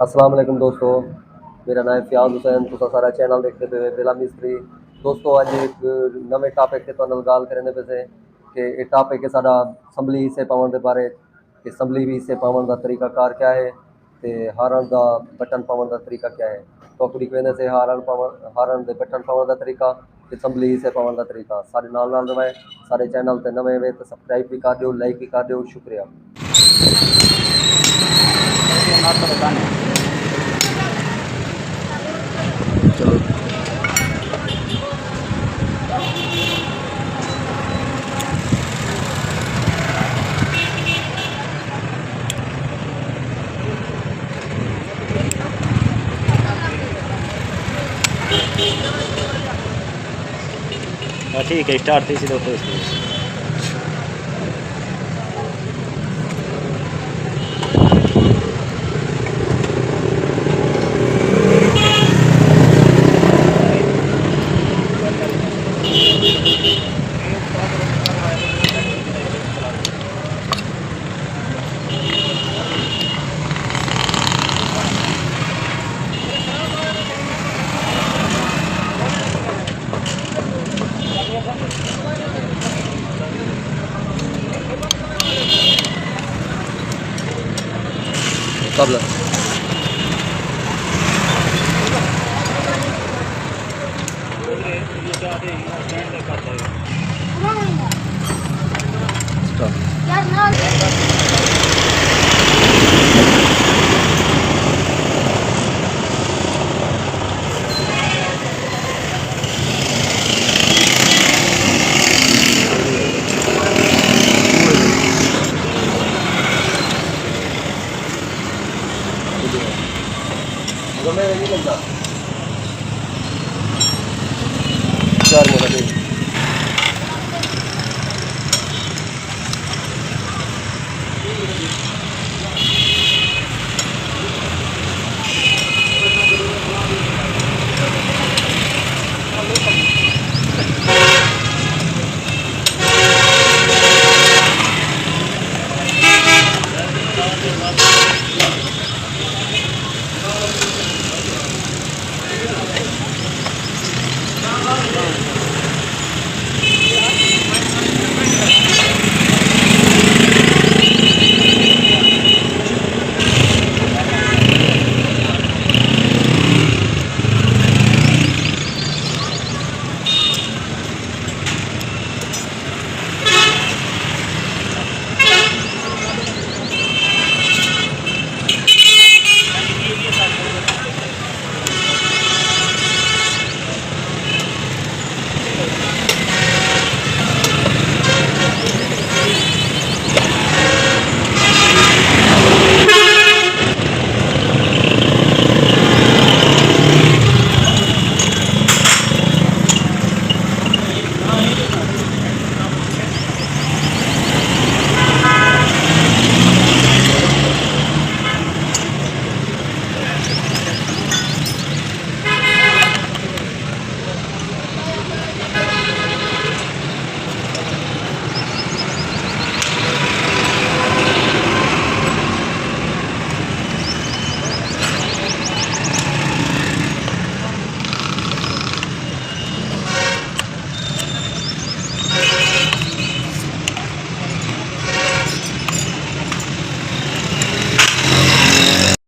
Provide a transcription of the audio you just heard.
अस्सलाम वालेकुम दोस्तों, मेरा नाम है फ़याज़ हुसैन। तुसां सारा चैनल देखते पे बेला मिस्त्री। दोस्तों अज एक नवे टॉपिक ते तुहाडे नाल गल करने पे कि ये टॉपिक है साडा संभली हिस्से पावन के बारे कि संभली भी हिस्से पावन का तरीकाकार क्या है ते हारन का बटन पावन का तरीका क्या है। टोकरी कहने से हारन के बटन पावन का तरीका ते संभली हिस्से पावन का तरीका। सारे नाल रवे, सारे चैनल ते नवे वे तो सब्सक्राइब भी कर दियो, लाइक भी कर दियो, शुक्रिया। चलो हाँ ठीक है, स्टार्ट थी सीधे ऊपर इसकी। कबल नहीं लगता 4 मिनट